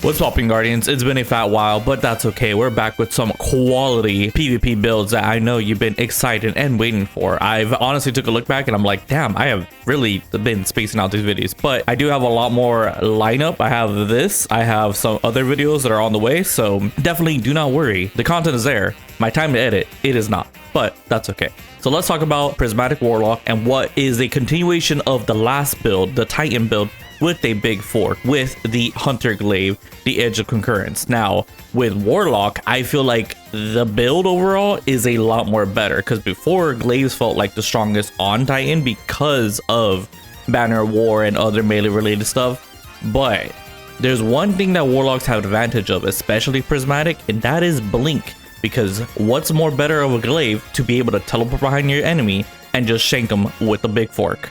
What's popping, Guardians? It's been a fat while, but that's okay. We're back with some quality PvP builds that I know you've been excited and waiting for. I've honestly took a look back and I'm like, damn, I have really been spacing out these videos, but I do have a lot more lineup. I have this, I have some other videos that are on the way, so definitely do not worry. The content is there. My time to edit, it is not, but that's okay. So let's talk about Prismatic Warlock and what is a continuation of the last build, the Titan build, with a big fork with the Hunter Glaive, the Edge of Concurrence. Now with Warlock, I feel like the build overall is a lot more better, because before Glaives felt like the strongest on Titan because of Banner War and other melee related stuff, but there's one thing that Warlocks have advantage of, especially Prismatic, and that is Blink. Because what's more better of a Glaive to be able to teleport behind your enemy and just shank them with a big fork.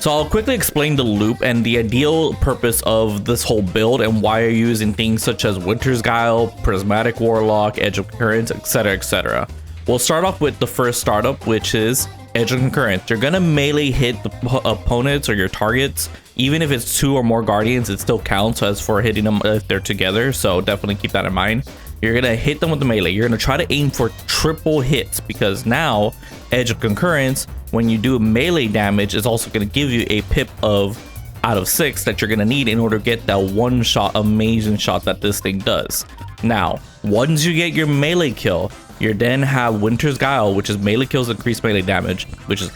So I'll quickly explain the loop and the ideal purpose of this whole build and why you're using things such as Winter's Guile, Prismatic Warlock, Edge of Concurrence, etc, etc. We'll start off with the first startup, which is Edge of Concurrence. You're gonna melee hit the opponents or your targets. Even if it's 2 or more Guardians, it still counts as for hitting them if they're together, so definitely keep that in mind. You're gonna hit them with the melee. You're gonna try to aim for triple hits, because now Edge of Concurrence, when you do melee damage, is also gonna give you a pip of out of 6 that you're gonna need in order to get that one shot amazing shot that this thing does. Now once you get your melee kill, you then have Winter's Guile, which is melee kills increase melee damage,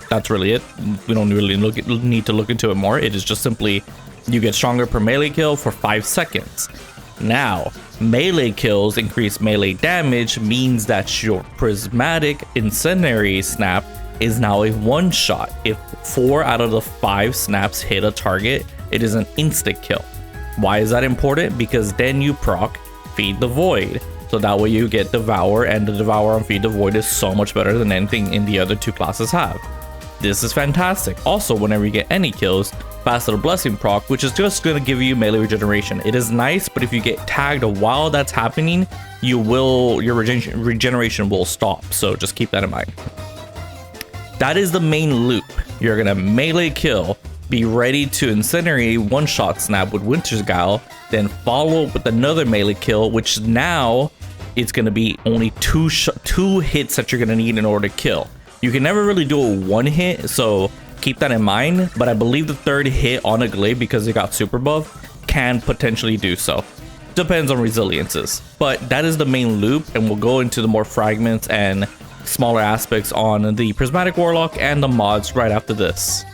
that's really it. We don't really need to look into it more. It is just simply you get stronger per melee kill for 5 seconds. Now melee kills increase melee damage means that your Prismatic Incendiary Snap is now a one shot. If 4 out of the 5 snaps hit a target, it is an instant kill. Why is that important? Because then you proc Feed the Void, so that way you get Devour, and the Devour on Feed the Void is so much better than anything in the other 2 classes have. This is fantastic. Also, whenever you get any kills, Faster Blessing proc, which is just going to give you melee regeneration. It is nice, but if you get tagged while that's happening, your regeneration will stop, so just keep that in mind. That is the main loop. You're gonna melee kill Be ready to incinerate one-shot snap with Winter's Guile, then follow up with another melee kill, which now it's going to be only two hits that you're going to need in order to kill. You can never really do a one hit, so keep that in mind, but I believe the third hit on a Glaive, because it got super buff, can potentially do so. Depends on resiliences, but that is the main loop, and we'll go into the more fragments and smaller aspects on the Prismatic Warlock and the mods right after this.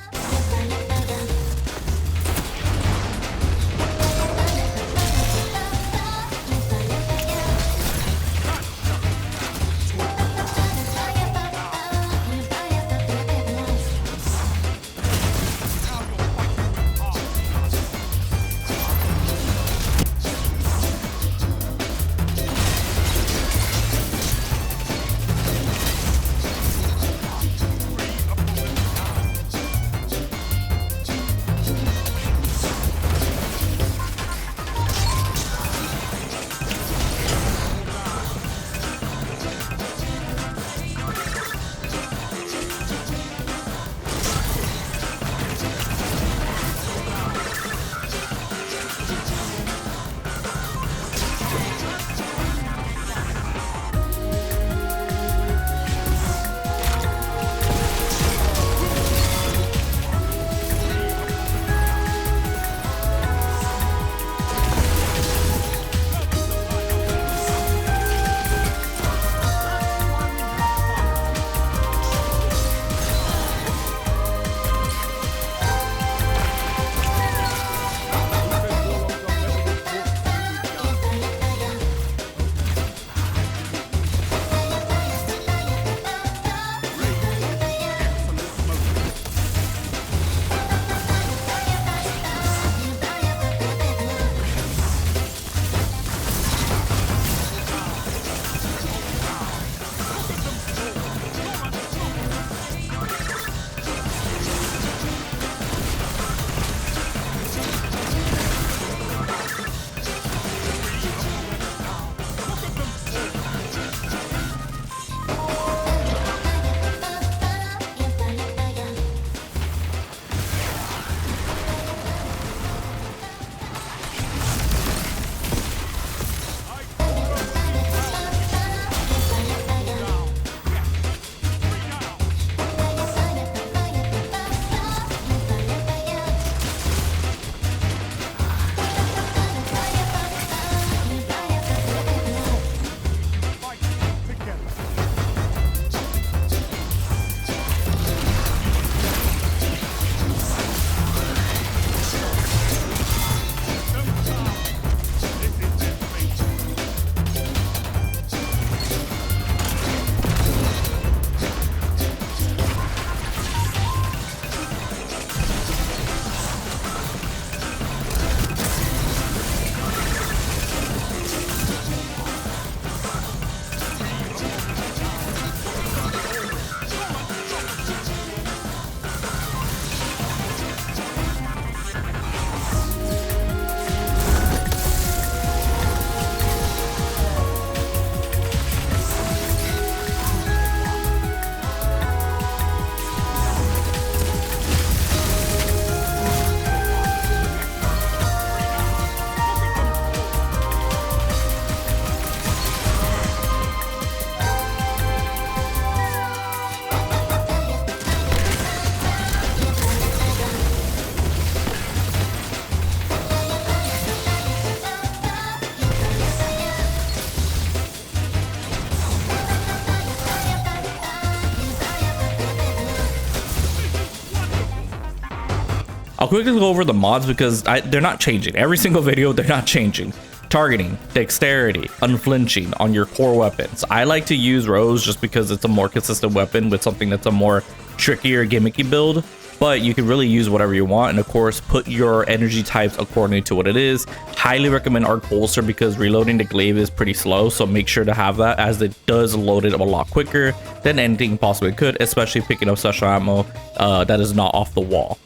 I'll quickly go over the mods because they're not changing. Every single video, they're not changing. Targeting, dexterity, unflinching on your core weapons. I like to use Rose just because it's a more consistent weapon with something that's a more trickier, gimmicky build. But you can really use whatever you want, and of course put your energy types according to what it is. Highly recommend Arc Bolster because reloading the Glaive is pretty slow, so make sure to have that, as it does load it a lot quicker than anything possibly could, especially picking up special ammo that is not off the wall.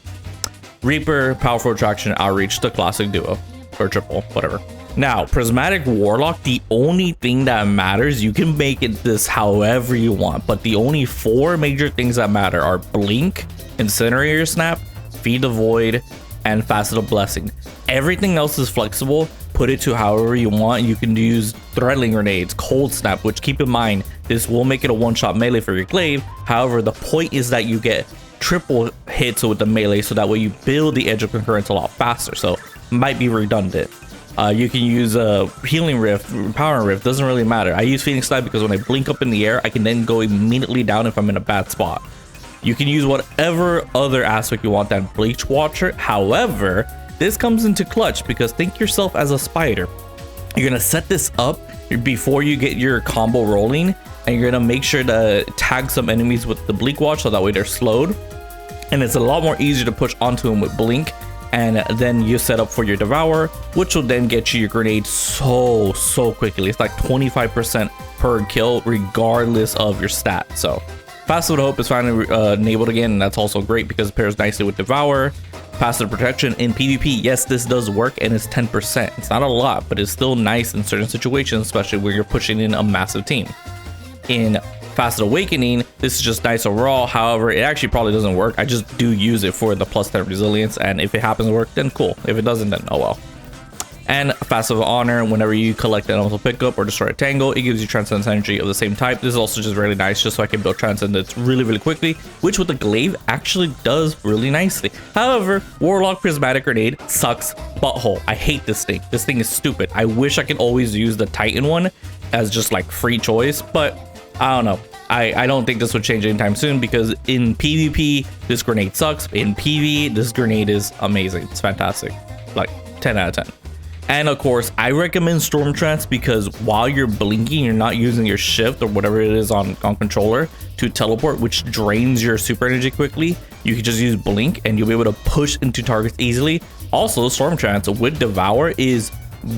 Reaper, Powerful Attraction, Outreach, the classic duo or triple, whatever. Now, Prismatic Warlock, the only thing that matters, you can make it this however you want, but the only 4 major things that matter are Blink, Incinerator Snap, Feed the Void, and Faceted Blessing. Everything else is flexible. Put it to however you want. You can use Threadling Grenades, Cold Snap, which keep in mind, this will make it a one-shot melee for your Glaive. However, the point is that you get triple hits with the melee, so that way you build the Edge of Concurrence a lot faster. So might be redundant. You can use Healing Rift, Power Rift, doesn't really matter. I use Phoenix Dive because when I blink up in the air, I can then go immediately down if I'm in a bad spot. You can use whatever other aspect you want than Bleach Watcher. However, this comes into clutch because think yourself as a spider. You're gonna set this up before you get your combo rolling, and you're gonna make sure to tag some enemies with the Bleak Watch so that way they're slowed. And it's a lot more easier to push onto them with Blink. And then you set up for your Devour, which will then get you your grenade so quickly. It's like 25% per kill regardless of your stat. So Passive Hope is finally enabled again, and that's also great because it pairs nicely with Devour. Passive Protection in PvP, yes, this does work, and it's 10%. It's not a lot, but it's still nice in certain situations, especially where you're pushing in a massive team. In Faceted Awakening, this is just nice overall. However, it actually probably doesn't work. I just do use it for the plus 10 resilience, and if it happens to work, then cool. If it doesn't, then oh well. And Faceted Honor, whenever you collect an elemental pickup or destroy a tangle, it gives you Transcendence energy of the same type. This is also just really nice, just so I can build Transcendence really quickly, which with the Glaive actually does really nicely. However, Warlock Prismatic Grenade sucks butthole. I hate this thing. This thing is stupid. I wish I could always use the Titan one as just like free choice, but I don't know. I don't think this would change anytime soon because in PvP, this grenade sucks. In PvE, this grenade is amazing. It's fantastic. Like 10 out of 10. And of course, I recommend Storm Trance because while you're blinking, you're not using your shift or whatever it is on controller to teleport, which drains your super energy quickly. You can just use Blink and you'll be able to push into targets easily. Also, Storm Trance with Devour is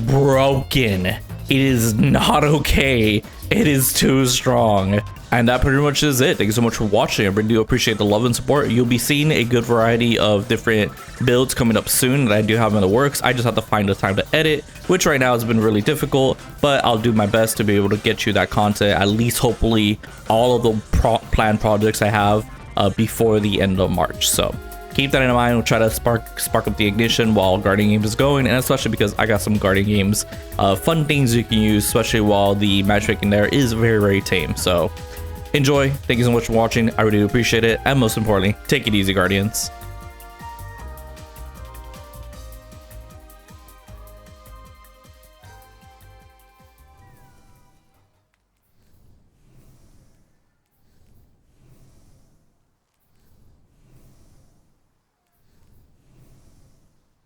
broken. It is not okay. It is too strong. And that pretty much is it. Thank you so much for watching. I really do appreciate the love and support. You'll be seeing a good variety of different builds coming up soon that I do have in the works. I just have to find the time to edit, which right now has been really difficult, but I'll do my best to be able to get you that content, at least hopefully all of the planned projects I have before the end of March. So keep that in mind. We'll try to spark up the ignition while Guardian Games is going, and especially because I got some Guardian Games fun things you can use, especially while the matchmaking there is very tame. So enjoy. Thank you so much for watching. I really do appreciate it, and most importantly, take it easy, Guardians.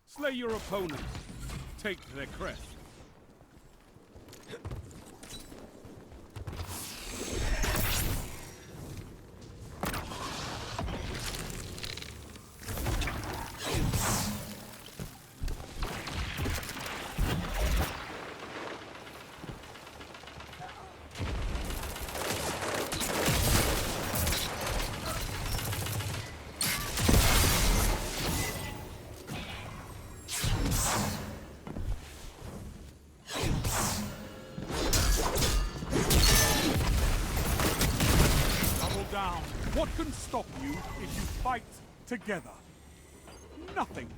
Slay your opponents. Take their crest. What can stop you if you fight together? Nothing.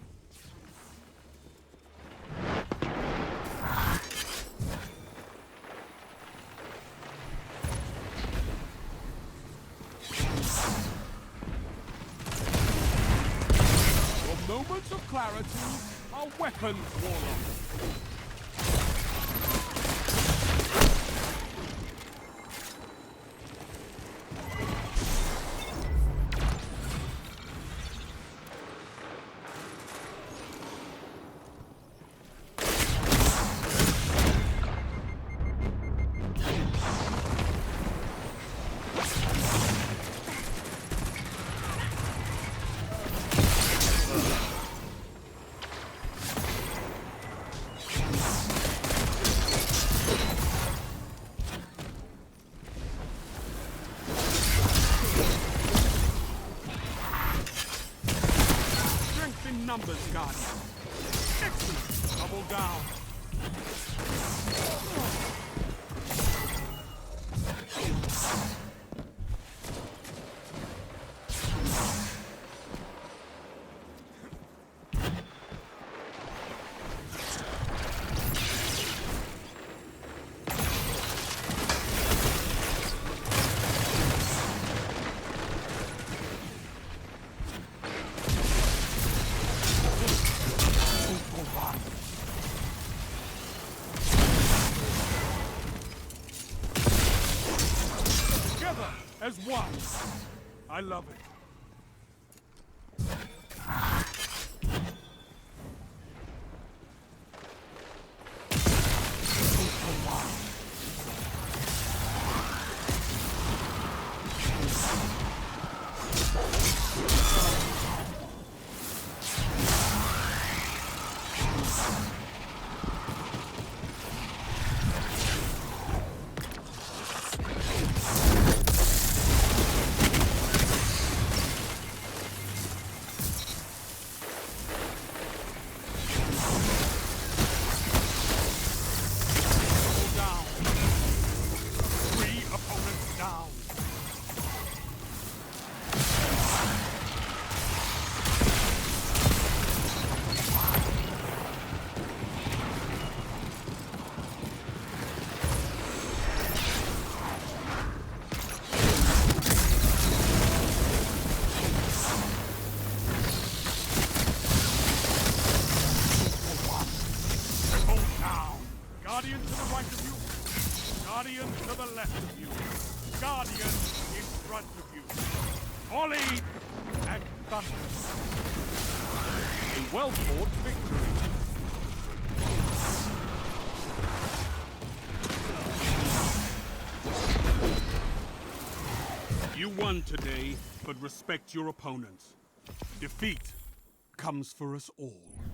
Your moments of clarity are weapons, Warlock. Numbers, Guardian. Excellent. Double down. as one. I love it. Guardian to the right of you. Guardian to the left of you. Guardian in front of you. Volley and thunder. A well-fought victory. You won today, but respect your opponents. Defeat comes for us all.